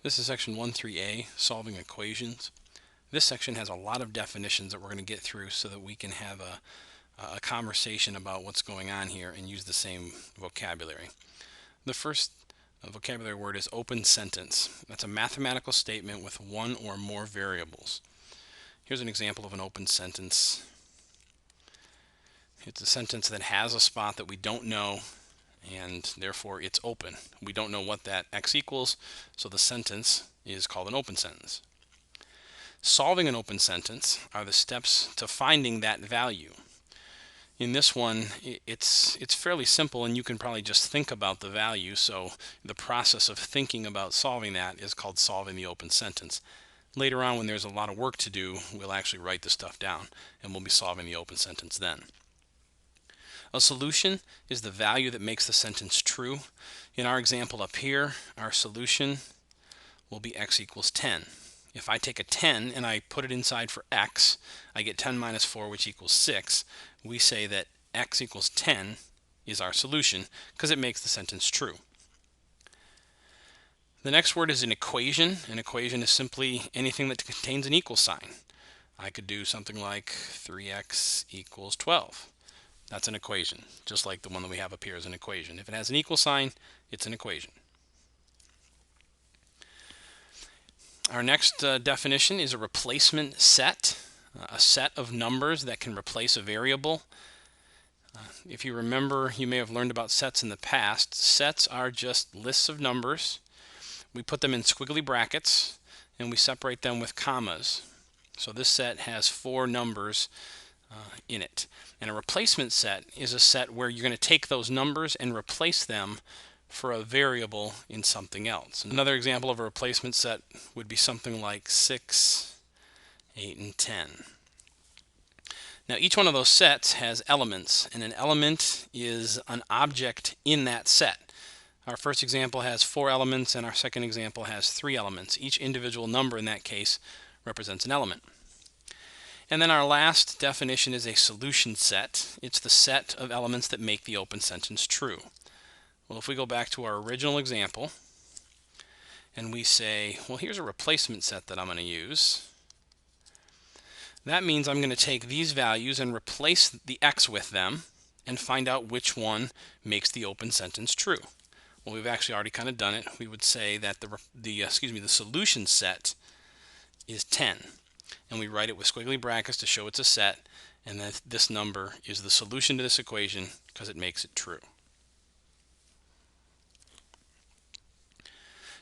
This is section 1.3a, solving equations. This section has a lot of definitions that we're going to get through so that we can have a conversation about what's going on here and use the same vocabulary. The first vocabulary word is open sentence. That's a mathematical statement with one or more variables. Here's an example of an open sentence. It's a sentence that has a spot that we don't know, and therefore it's open. We don't know what that x equals, so the sentence is called an open sentence. Solving an open sentence are the steps to finding that value. In this one, it's fairly simple, and you can probably just think about the value, so the process of thinking about solving that is called solving the open sentence. Later on, when there's a lot of work to do, we'll actually write the stuff down, and we'll be solving the open sentence then. A solution is the value that makes the sentence true. In our example up here, our solution will be x equals 10. If I take a 10 and I put it inside for x, I get 10 minus 4, which equals 6. We say that x equals 10 is our solution because it makes the sentence true. The next word is an equation. An equation is simply anything that contains an equal sign. I could do something like 3x equals 12. That's an equation, just like the one that we have up here is an equation. If it has an equal sign, it's an equation. Our next definition is a replacement set, a set of numbers that can replace a variable. If you remember, you may have learned about sets in the past. Sets are just lists of numbers. We put them in squiggly brackets, and we separate them with commas. So this set has 4 numbers in it. And a replacement set is a set where you're going to take those numbers and replace them for a variable in something else. Another example of a replacement set would be something like 6, 8, and 10. Now each one of those sets has elements, and an element is an object in that set. Our first example has 4 elements, and our second example has 3 elements. Each individual number in that case represents an element. And then our last definition is a solution set. It's the set of elements that make the open sentence true. Well, if we go back to our original example and we say, well, here's a replacement set that I'm going to use. That means I'm going to take these values and replace the x with them and find out which one makes the open sentence true. Well, we've actually already kind of done it. We would say that the solution set is 10. And we write it with squiggly brackets to show it's a set, and that this number is the solution to this equation because it makes it true.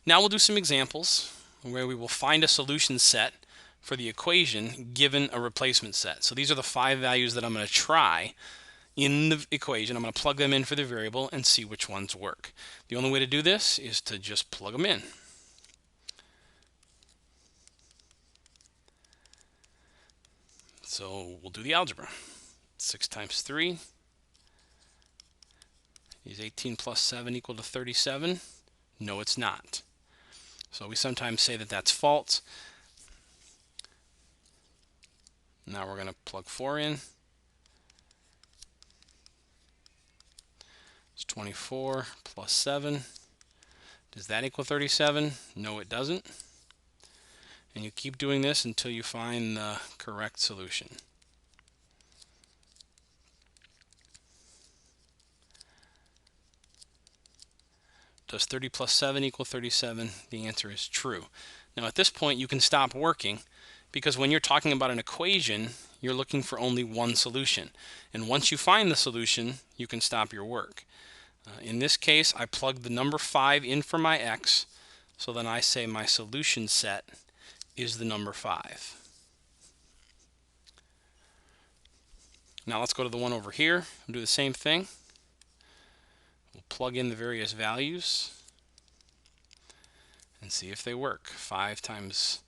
Now we'll do some examples where we will find a solution set for the equation given a replacement set. So these are the 5 values that I'm going to try in the equation. I'm going to plug them in for the variable and see which ones work. The only way to do this is to just plug them in. So we'll do the algebra. 6 times 3 is 18 plus 7 equal to 37. No, it's not. So we sometimes say that that's false. Now we're going to plug 4 in. It's 24 plus 7. Does that equal 37? No, it doesn't. And you keep doing this until you find the correct solution. Does 30 plus 7 equal 37? The answer is true. Now at this point you can stop working, because when you're talking about an equation, you're looking for only one solution. And once you find the solution, you can stop your work. In this case, I plugged the number 5 in for my x, so then I say my solution set is the number 5. Now let's go to the one over here and do the same thing. We'll plug in the various values and see if they work. 5 times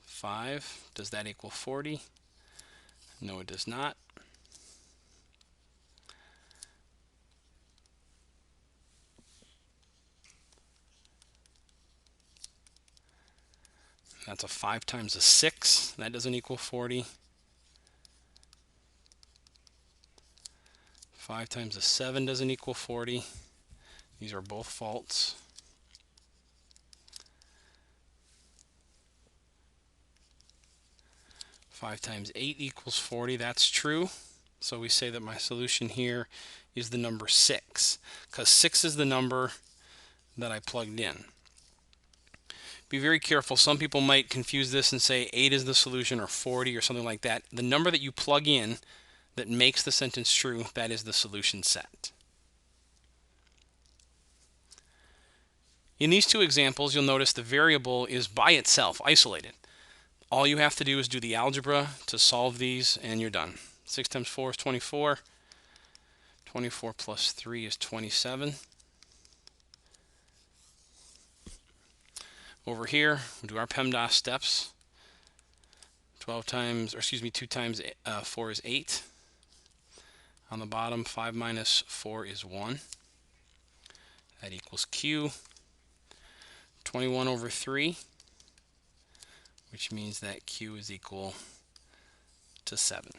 5, does that equal 40? No, it does not. That's a 5 times a 6. That doesn't equal 40. 5 times a 7 doesn't equal 40. These are both false. 5 times 8 equals 40. That's true. So we say that my solution here is the number 6, because 6 is the number that I plugged in. Be very careful. Some people might confuse this and say 8 is the solution, or 40, or something like that. The number that you plug in that makes the sentence true, that is the solution set. In these two examples, you'll notice the variable is by itself, isolated. All you have to do is do the algebra to solve these, and you're done. 6 times 4 is 24. 24 plus 3 is 27. Over here, we'll do our PEMDAS steps. 2 times 4 is 8. On the bottom, 5 minus 4 is 1. That equals Q. 21 over 3, which means that Q is equal to 7.